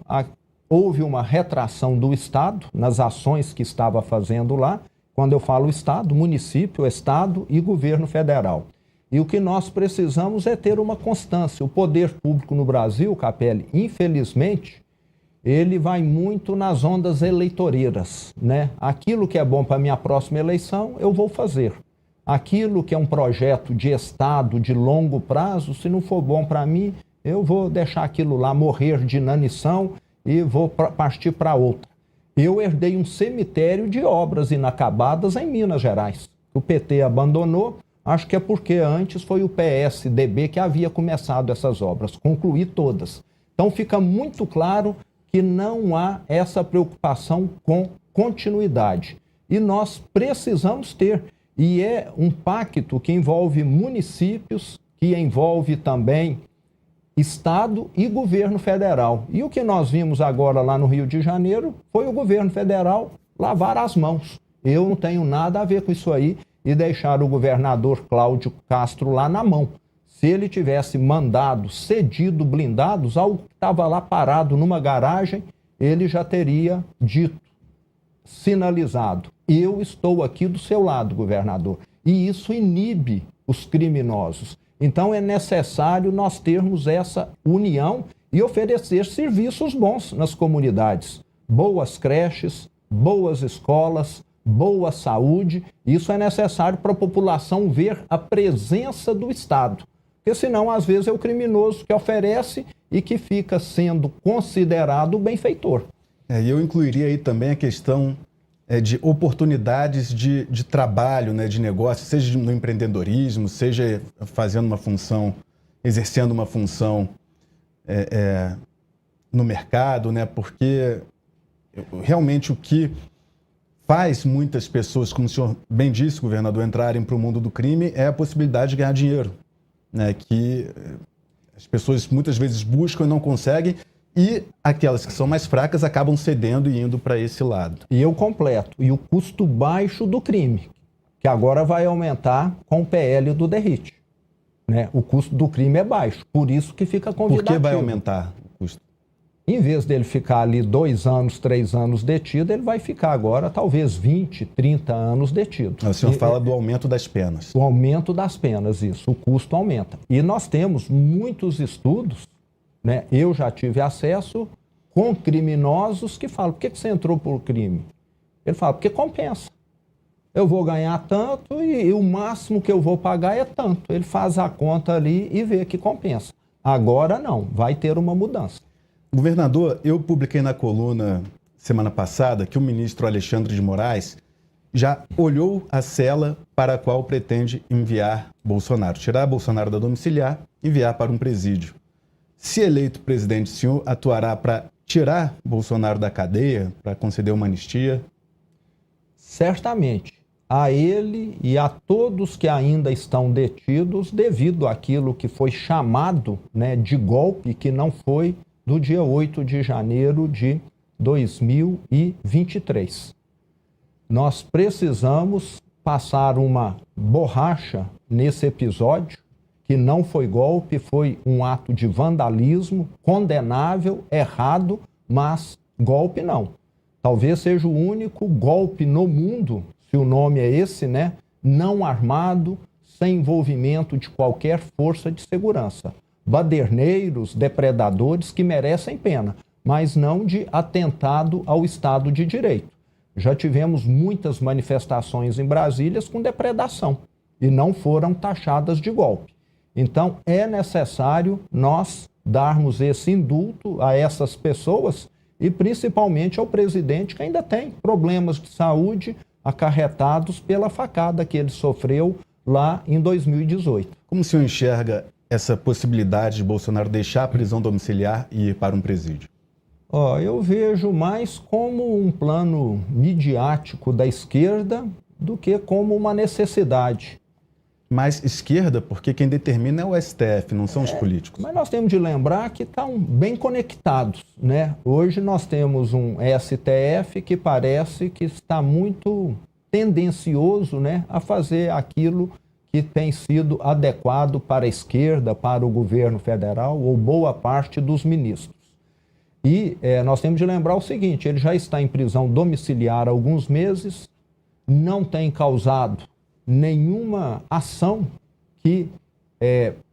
houve uma retração do Estado nas ações que estava fazendo lá. Quando eu falo Estado, município, Estado e governo federal. E o que nós precisamos é ter uma constância. O poder público no Brasil, Capelli, infelizmente, ele vai muito nas ondas eleitoreiras, né? Aquilo que é bom para a minha próxima eleição, eu vou fazer. Aquilo que é um projeto de Estado de longo prazo, se não for bom para mim, eu vou deixar aquilo lá morrer de inanição e vou partir para outra. Eu herdei um cemitério de obras inacabadas em Minas Gerais. O PT abandonou, acho que é porque antes foi o PSDB que havia começado essas obras, concluí todas. Então fica muito claro que não há essa preocupação com continuidade. E nós precisamos ter. E é um pacto que envolve municípios, que envolve também Estado e governo federal. E o que nós vimos agora lá no Rio de Janeiro foi o governo federal lavar as mãos. Eu não tenho nada a ver com isso aí e deixar o governador Cláudio Castro lá na mão. Se ele tivesse mandado, cedido blindados, algo que estava lá parado numa garagem, ele já teria dito, sinalizado: eu estou aqui do seu lado, governador. E isso inibe os criminosos. Então é necessário nós termos essa união e oferecer serviços bons nas comunidades. Boas creches, boas escolas, boa saúde. Isso é necessário para a população ver a presença do Estado. Porque senão, às vezes, é o criminoso que oferece e que fica sendo considerado o benfeitor. E eu incluiria aí também a questão de oportunidades de trabalho, né, de negócio, seja no empreendedorismo, seja fazendo uma função, exercendo uma função no mercado, né, porque realmente o que faz muitas pessoas, como o senhor bem disse, governador, entrarem para o mundo do crime é a possibilidade de ganhar dinheiro, né, que as pessoas muitas vezes buscam e não conseguem, e aquelas que são mais fracas acabam cedendo e indo para esse lado. E eu completo. E o custo baixo do crime, que agora vai aumentar com o PL do Derrite. Né? O custo do crime é baixo, por isso que fica convidativo. Por que vai aumentar o custo? Em vez dele ficar ali 2 anos, 3 anos detido, ele vai ficar agora talvez 20, 30 anos detido. O senhor fala do aumento das penas. O aumento das penas, isso. O custo aumenta. E nós temos muitos estudos, né? Eu já tive acesso com criminosos que falam: por que você entrou por crime? Ele fala: porque compensa. Eu vou ganhar tanto e o máximo que eu vou pagar é tanto. Ele faz a conta ali e vê que compensa. Agora não, vai ter uma mudança. Governador, eu publiquei na coluna semana passada que o ministro Alexandre de Moraes já olhou a cela para a qual pretende enviar Bolsonaro. Tirar Bolsonaro da domiciliar e enviar para um presídio. Se eleito presidente, o senhor atuará para tirar Bolsonaro da cadeia, para conceder uma anistia? Certamente. A ele e a todos que ainda estão detidos devido àquilo que foi chamado, né, de golpe, que não foi do dia 8 de janeiro de 2023. Nós precisamos passar uma borracha nesse episódio, que não foi golpe, foi um ato de vandalismo, condenável, errado, mas golpe não. Talvez seja o único golpe no mundo, se o nome é esse, né? Não armado, sem envolvimento de qualquer força de segurança. Baderneiros, depredadores que merecem pena, mas não de atentado ao Estado de Direito. Já tivemos muitas manifestações em Brasília com depredação e não foram taxadas de golpe. Então, é necessário nós darmos esse indulto a essas pessoas e principalmente ao presidente, que ainda tem problemas de saúde acarretados pela facada que ele sofreu lá em 2018. Como o senhor enxerga essa possibilidade de Bolsonaro deixar a prisão domiciliar e ir para um presídio? Eu vejo mais como um plano midiático da esquerda do que como uma necessidade. Mais esquerda, porque quem determina é o STF, não são os políticos. Mas nós temos de lembrar que estão bem conectados, né? Hoje nós temos um STF que parece que está muito tendencioso, né, a fazer aquilo que tem sido adequado para a esquerda, para o governo federal ou boa parte dos ministros. E nós temos de lembrar o seguinte, ele já está em prisão domiciliar há alguns meses, não tem causado nenhuma ação que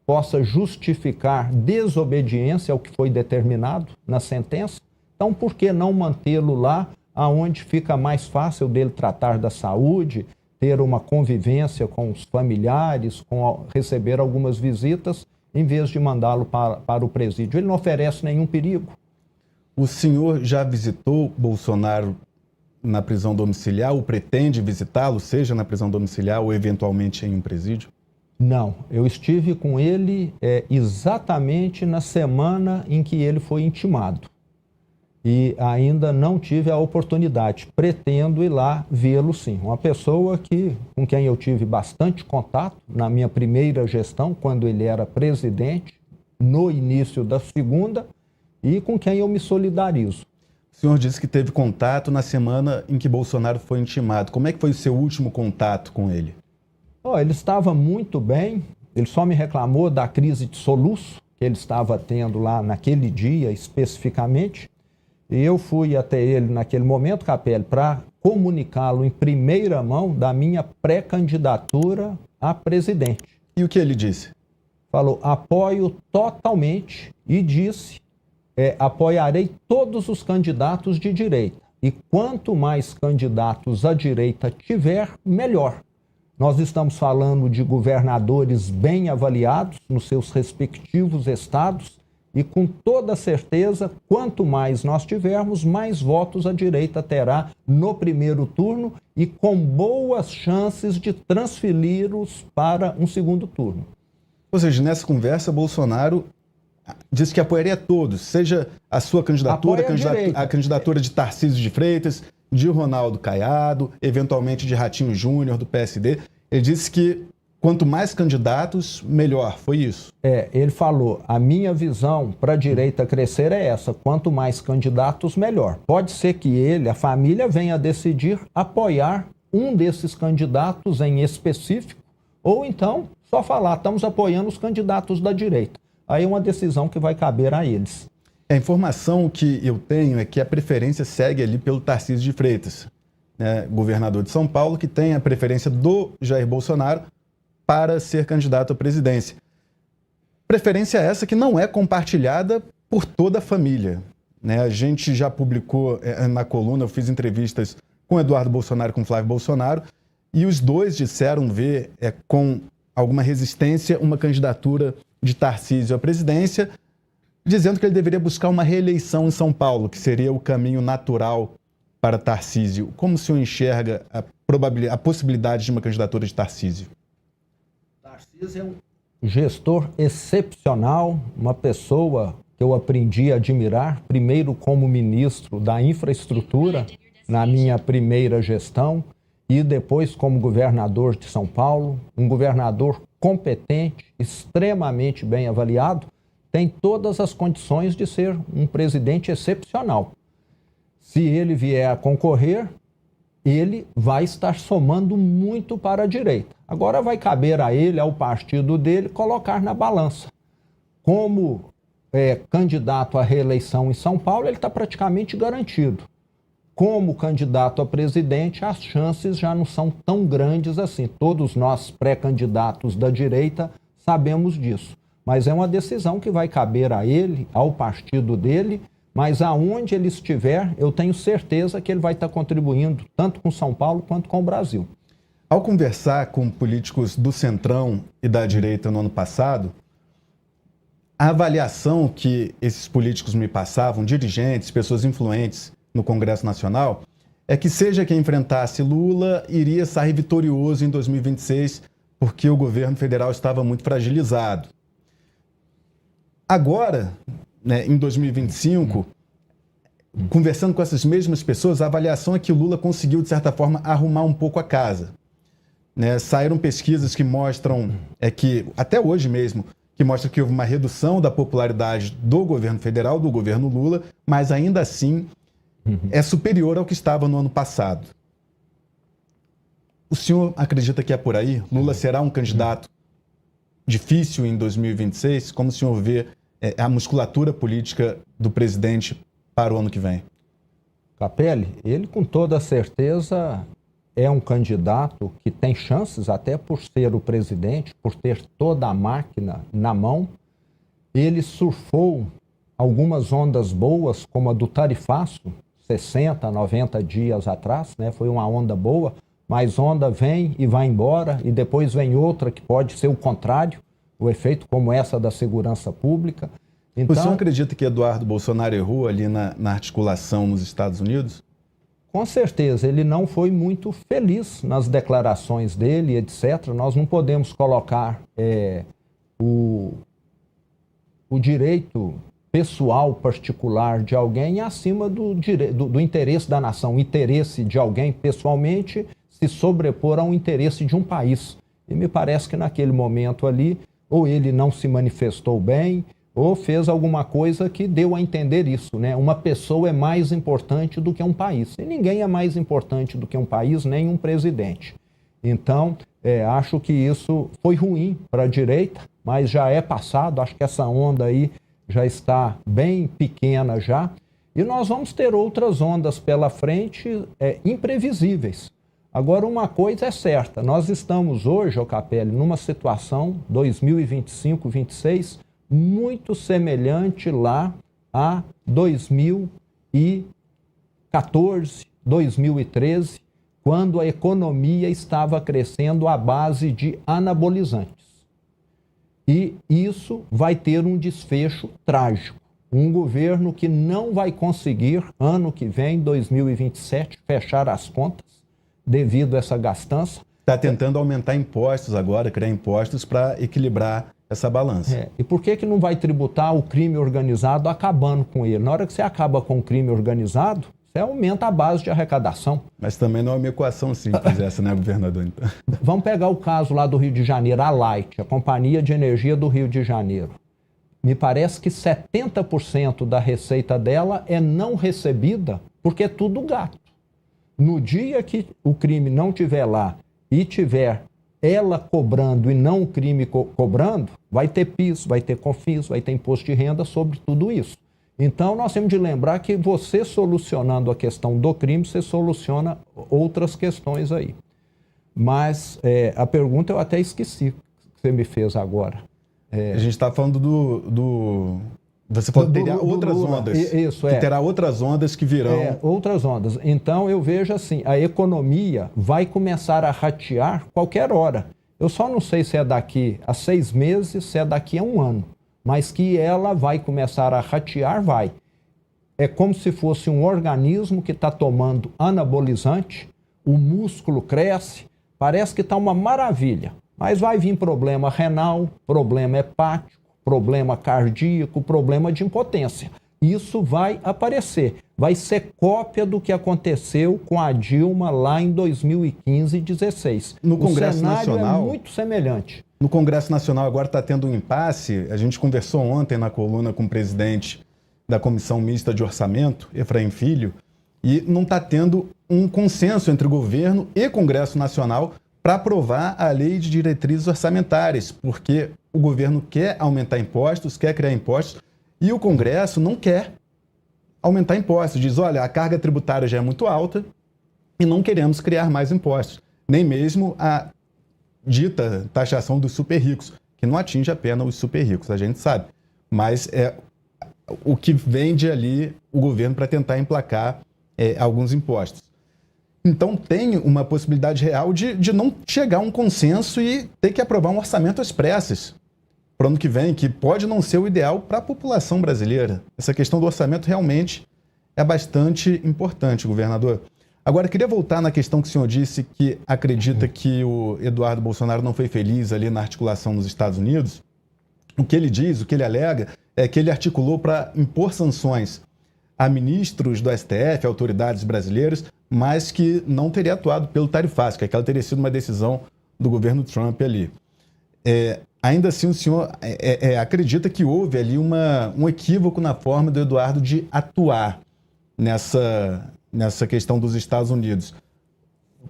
possa justificar desobediência ao que foi determinado na sentença. Então, por que não mantê-lo lá, aonde fica mais fácil dele tratar da saúde, ter uma convivência com os familiares, receber algumas visitas, em vez de mandá-lo para o presídio? Ele não oferece nenhum perigo. O senhor já visitou Bolsonaro na prisão domiciliar ou pretende visitá-lo, seja na prisão domiciliar ou eventualmente em um presídio? Não, eu estive com ele exatamente na semana em que ele foi intimado e ainda não tive a oportunidade. Pretendo ir lá vê-lo sim. Uma pessoa com quem eu tive bastante contato na minha primeira gestão, quando ele era presidente, no início da segunda, e com quem eu me solidarizo. O senhor disse que teve contato na semana em que Bolsonaro foi intimado. Como é que foi o seu último contato com ele? Ele estava muito bem, ele só me reclamou da crise de soluço que ele estava tendo lá naquele dia especificamente. E eu fui até ele naquele momento, Capelli, para comunicá-lo em primeira mão da minha pré-candidatura a presidente. E o que ele disse? Falou, apoio totalmente, e disse, apoiarei todos os candidatos de direita. E quanto mais candidatos à direita tiver, melhor. Nós estamos falando de governadores bem avaliados nos seus respectivos estados e com toda certeza, quanto mais nós tivermos, mais votos a direita terá no primeiro turno e com boas chances de transferi-los para um segundo turno. Ou seja, nessa conversa, Bolsonaro disse que apoiaria todos, seja a sua candidatura, a candidatura de Tarcísio de Freitas, de Ronaldo Caiado, eventualmente de Ratinho Júnior, do PSD. Ele disse que quanto mais candidatos, melhor. Foi isso? Ele falou, a minha visão para a direita crescer é essa, quanto mais candidatos, melhor. Pode ser que a família, venha a decidir apoiar um desses candidatos em específico, ou então só falar, estamos apoiando os candidatos da direita. Aí é uma decisão que vai caber a eles. A informação que eu tenho é que a preferência segue ali pelo Tarcísio de Freitas, né, governador de São Paulo, que tem a preferência do Jair Bolsonaro para ser candidato à presidência. Preferência essa que não é compartilhada por toda a família, né? A gente já publicou na coluna, eu fiz entrevistas com Eduardo Bolsonaro e com Flávio Bolsonaro, e os dois disseram ver com alguma resistência uma candidatura de Tarcísio à presidência, dizendo que ele deveria buscar uma reeleição em São Paulo, que seria o caminho natural para Tarcísio. Como o senhor enxerga a possibilidade de uma candidatura de Tarcísio? Tarcísio é um gestor excepcional, uma pessoa que eu aprendi a admirar, primeiro como ministro da infraestrutura, na minha primeira gestão, e depois como governador de São Paulo, um governador competente, extremamente bem avaliado, tem todas as condições de ser um presidente excepcional. Se ele vier a concorrer, ele vai estar somando muito para a direita. Agora vai caber a ele, ao partido dele, colocar na balança. Como candidato à reeleição em São Paulo, ele está praticamente garantido. Como candidato a presidente, as chances já não são tão grandes assim. Todos nós, pré-candidatos da direita, sabemos disso. Mas é uma decisão que vai caber a ele, ao partido dele, mas aonde ele estiver, eu tenho certeza que ele vai estar contribuindo, tanto com São Paulo quanto com o Brasil. Ao conversar com políticos do Centrão e da direita no ano passado, a avaliação que esses políticos me passavam, dirigentes, pessoas influentes no Congresso Nacional, é que seja quem enfrentasse Lula, iria sair vitorioso em 2026, porque o governo federal estava muito fragilizado. Agora, né, em 2025, conversando com essas mesmas pessoas, a avaliação é que o Lula conseguiu, de certa forma, arrumar um pouco a casa. Né? Saíram pesquisas que mostram, que até hoje mesmo, que mostram que houve uma redução da popularidade do governo federal, do governo Lula, mas ainda assim é superior ao que estava no ano passado. O senhor acredita que é por aí? Lula será um candidato difícil em 2026? Como o senhor vê a musculatura política do presidente para o ano que vem? Capelli, ele com toda certeza é um candidato que tem chances, até por ser o presidente, por ter toda a máquina na mão. Ele surfou algumas ondas boas, como a do tarifaço, 60, 90 dias atrás, né? Foi uma onda boa, mas onda vem e vai embora, e depois vem outra que pode ser o contrário, o efeito como essa da segurança pública. Então, o senhor acredita que Eduardo Bolsonaro errou ali na articulação nos Estados Unidos? Com certeza, ele não foi muito feliz nas declarações dele, etc. Nós não podemos colocar o direito pessoal particular de alguém acima do interesse da nação. O interesse de alguém, pessoalmente, se sobrepor ao interesse de um país. E me parece que naquele momento ali, ou ele não se manifestou bem, ou fez alguma coisa que deu a entender isso, né? Uma pessoa é mais importante do que um país. E ninguém é mais importante do que um país, nem um presidente. Então, acho que isso foi ruim para a direita, mas já é passado. Acho que essa onda aí já está bem pequena já. E nós vamos ter outras ondas pela frente imprevisíveis. Agora, uma coisa é certa. Nós estamos hoje, Capelli, numa situação 2025, 2026, muito semelhante lá a 2014, 2013, quando a economia estava crescendo à base de anabolizantes. E isso vai ter um desfecho trágico. Um governo que não vai conseguir, ano que vem, 2027, fechar as contas devido a essa gastança. Está tentando aumentar impostos agora, criar impostos para equilibrar essa balança. E por que não vai tributar o crime organizado acabando com ele? Na hora que você acaba com o crime organizado, você aumenta a base de arrecadação. Mas também não é uma equação simples essa, né, governador? Então. Vamos pegar o caso lá do Rio de Janeiro, a Light, a Companhia de Energia do Rio de Janeiro. Me parece que 70% da receita dela é não recebida porque é tudo gato. No dia que o crime não estiver lá e tiver ela cobrando e não o crime cobrando, vai ter PIS, vai ter COFINS, vai ter imposto de renda sobre tudo isso. Então, nós temos de lembrar que você solucionando a questão do crime, você soluciona outras questões aí. Mas a pergunta eu até esqueci que você me fez agora. A gente está falando você falou que teria outras ondas. Isso, que terá outras ondas que virão. Outras ondas. Então, eu vejo assim, a economia vai começar a ratear qualquer hora. Eu só não sei se é daqui a 6 meses, se é daqui a 1 ano. Mas que ela vai começar a ratear, vai. É como se fosse um organismo que está tomando anabolizante, o músculo cresce, parece que está uma maravilha. Mas vai vir problema renal, problema hepático, problema cardíaco, problema de impotência. Isso vai aparecer. Vai ser cópia do que aconteceu com a Dilma lá em 2015 e 2016. No Congresso o cenário Nacional, é muito semelhante. No Congresso Nacional agora está tendo um impasse. A gente conversou ontem na coluna com o presidente da Comissão Mista de Orçamento, Efraim Filho, e não está tendo um consenso entre o governo e Congresso Nacional para aprovar a lei de diretrizes orçamentárias, porque o governo quer aumentar impostos, quer criar impostos, e o Congresso não quer aumentar impostos. Diz, olha, a carga tributária já é muito alta e não queremos criar mais impostos. Nem mesmo a dita taxação dos super ricos, que não atinge apenas os super ricos, a gente sabe. Mas é o que vende ali o governo para tentar emplacar alguns impostos. Então tem uma possibilidade real de não chegar a um consenso e ter que aprovar um orçamento às pressas para o ano que vem, que pode não ser o ideal para a população brasileira. Essa questão do orçamento realmente é bastante importante, governador. Agora, eu queria voltar na questão que o senhor disse, que acredita que o Eduardo Bolsonaro não foi feliz ali na articulação nos Estados Unidos. O que ele diz, o que ele alega, é que ele articulou para impor sanções a ministros do STF, autoridades brasileiras, mas que não teria atuado pelo tarifaço, que aquela teria sido uma decisão do governo Trump ali. Ainda assim, o senhor acredita que houve ali um equívoco na forma do Eduardo de atuar nessa questão dos Estados Unidos.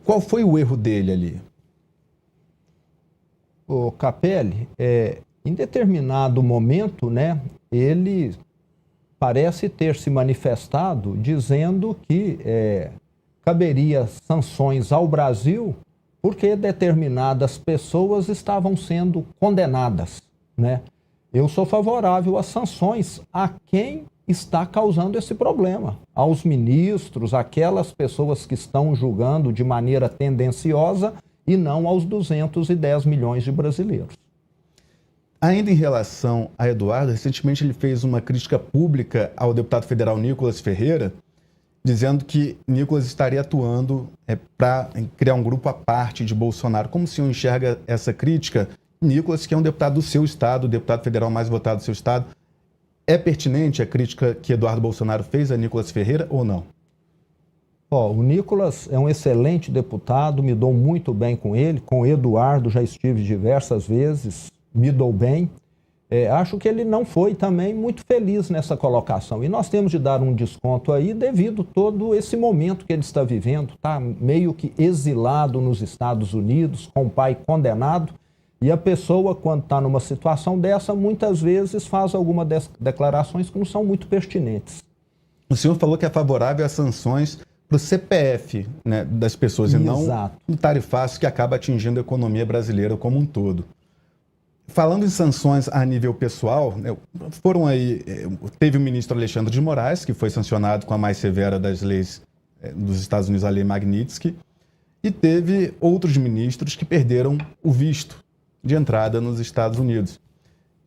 Qual foi o erro dele ali? O Capelli, em determinado momento, né, ele parece ter se manifestado dizendo que caberia sanções ao Brasil porque determinadas pessoas estavam sendo condenadas, né? Eu sou favorável às sanções a quem está causando esse problema, aos ministros, aquelas pessoas que estão julgando de maneira tendenciosa e não aos 210 milhões de brasileiros. Ainda em relação a Eduardo, recentemente ele fez uma crítica pública ao deputado federal Nicolas Ferreira, dizendo que Nicolas estaria atuando para criar um grupo à parte de Bolsonaro. Como o senhor enxerga essa crítica? Nicolas, que é um deputado do seu estado, o deputado federal mais votado do seu estado, é pertinente a crítica que Eduardo Bolsonaro fez a Nicolas Ferreira ou não? O Nicolas é um excelente deputado, me dou muito bem com ele, com o Eduardo já estive diversas vezes, me dou bem. Acho que ele não foi também muito feliz nessa colocação. E nós temos de dar um desconto aí devido a todo esse momento que ele está vivendo. Está meio que exilado nos Estados Unidos, com o pai condenado. E a pessoa, quando está numa situação dessa, muitas vezes faz algumas declarações que não são muito pertinentes. O senhor falou que é favorável às sanções para o CPF, né, das pessoas, e não no tarifaço que acaba atingindo a economia brasileira como um todo. Falando em sanções a nível pessoal, teve o ministro Alexandre de Moraes, que foi sancionado com a mais severa das leis dos Estados Unidos, a Lei Magnitsky, e teve outros ministros que perderam o visto de entrada nos Estados Unidos.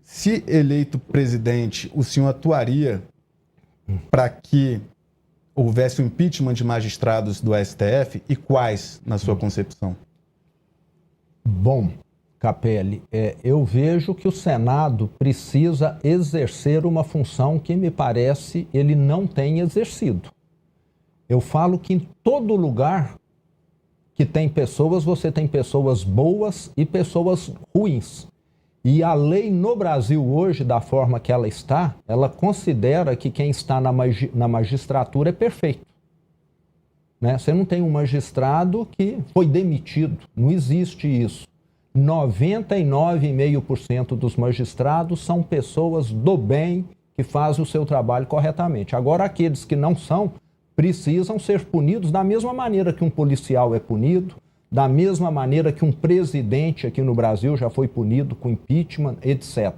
Se eleito presidente, o senhor atuaria para que houvesse o impeachment de magistrados do STF e quais, na sua concepção? Bom, Capelli, eu vejo que o Senado precisa exercer uma função que, me parece, ele não tem exercido. Eu falo que em todo lugar que tem pessoas, você tem pessoas boas e pessoas ruins. E a lei no Brasil hoje, da forma que ela está, ela considera que quem está na magistratura é perfeito. Né? Você não tem um magistrado que foi demitido, não existe isso. 99,5% dos magistrados são pessoas do bem que fazem o seu trabalho corretamente. Agora, aqueles que não são, precisam ser punidos da mesma maneira que um policial é punido, da mesma maneira que um presidente aqui no Brasil já foi punido com impeachment, etc.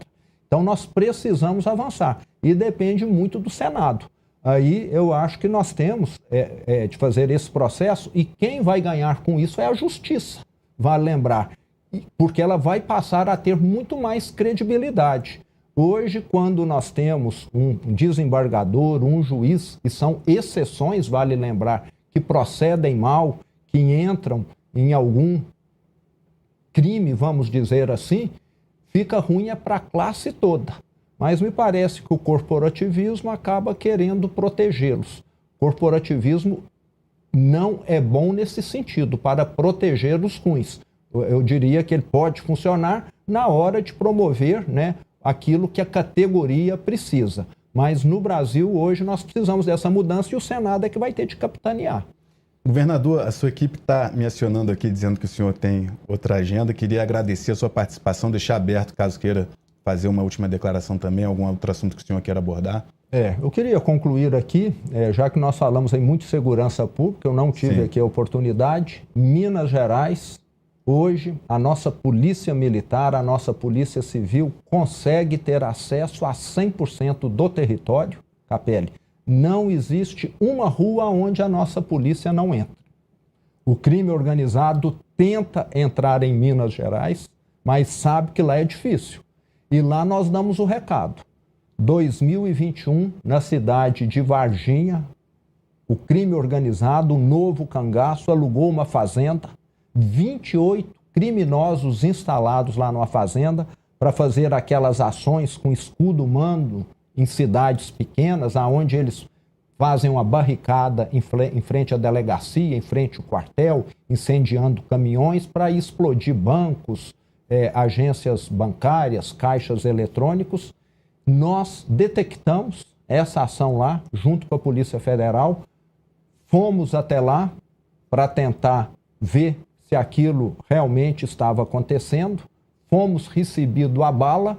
Então, nós precisamos avançar e depende muito do Senado. Aí eu acho que nós temos de fazer esse processo e quem vai ganhar com isso é a justiça, vale lembrar, porque ela vai passar a ter muito mais credibilidade. Hoje, quando nós temos um desembargador, um juiz, e são exceções, vale lembrar, que procedem mal, que entram em algum crime, vamos dizer assim, fica ruim para a classe toda. Mas me parece que o corporativismo acaba querendo protegê-los. Corporativismo não é bom nesse sentido, para proteger os ruins. Eu diria que ele pode funcionar na hora de promover, né, aquilo que a categoria precisa. Mas no Brasil, hoje, nós precisamos dessa mudança e o Senado é que vai ter de capitanear. Governador, a sua equipe está me acionando aqui, dizendo que o senhor tem outra agenda. Queria agradecer a sua participação, deixar aberto, caso queira fazer uma última declaração também, algum outro assunto que o senhor queira abordar. Eu queria concluir aqui, já que nós falamos em muito segurança pública, eu não tive aqui a oportunidade. Minas Gerais, hoje, a nossa polícia militar, a nossa polícia civil consegue ter acesso a 100% do território, Capelli. Não existe uma rua onde a nossa polícia não entra. O crime organizado tenta entrar em Minas Gerais, mas sabe que lá é difícil. E lá nós damos o recado. 2021, na cidade de Varginha, o crime organizado, o Novo Cangaço, alugou uma fazenda, 28 criminosos instalados lá numa fazenda para fazer aquelas ações com escudo humano em cidades pequenas, aonde eles fazem uma barricada em frente à delegacia, em frente ao quartel, incendiando caminhões para explodir bancos, agências bancárias, caixas eletrônicos. Nós detectamos essa ação lá, junto com a Polícia Federal, fomos até lá para tentar ver se aquilo realmente estava acontecendo, fomos recebidos a bala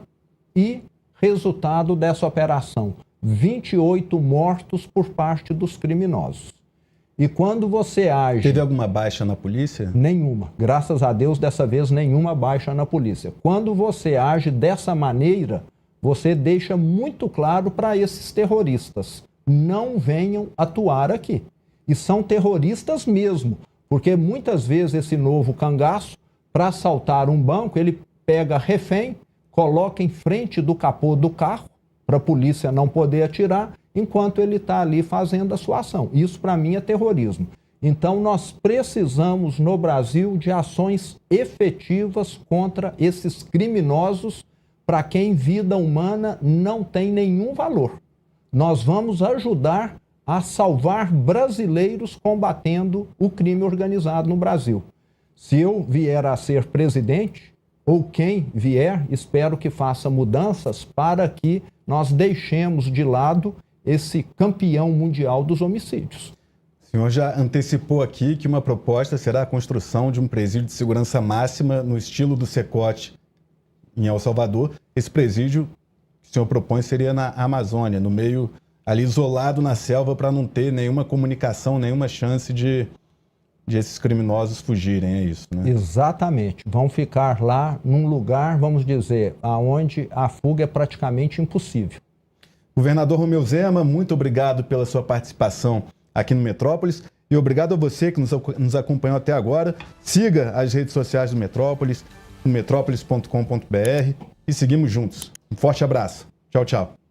e resultado dessa operação, 28 mortos por parte dos criminosos. E quando você age... Teve alguma baixa na polícia? Nenhuma. Graças a Deus, dessa vez, nenhuma baixa na polícia. Quando você age dessa maneira, você deixa muito claro para esses terroristas, não venham atuar aqui. E são terroristas mesmo, porque muitas vezes esse novo cangaço, para assaltar um banco, ele pega refém, coloca em frente do capô do carro, para a polícia não poder atirar, enquanto ele está ali fazendo a sua ação. Isso, para mim, é terrorismo. Então, nós precisamos, no Brasil, de ações efetivas contra esses criminosos, para quem vida humana não tem nenhum valor. Nós vamos ajudar a salvar brasileiros combatendo o crime organizado no Brasil. Se eu vier a ser presidente, ou quem vier, espero que faça mudanças para que nós deixemos de lado esse campeão mundial dos homicídios. O senhor já antecipou aqui que uma proposta será a construção de um presídio de segurança máxima no estilo do Cecote em El Salvador. Esse presídio que o senhor propõe seria na Amazônia, no meio ali isolado na selva, para não ter nenhuma comunicação, nenhuma chance de esses criminosos fugirem, é isso, né? Exatamente. Vão ficar lá num lugar, vamos dizer, onde a fuga é praticamente impossível. Governador Romeu Zema, muito obrigado pela sua participação aqui no Metrópolis e obrigado a você que nos acompanhou até agora. Siga as redes sociais do Metrópolis, no metrópolis.com.br e seguimos juntos. Um forte abraço. Tchau, tchau.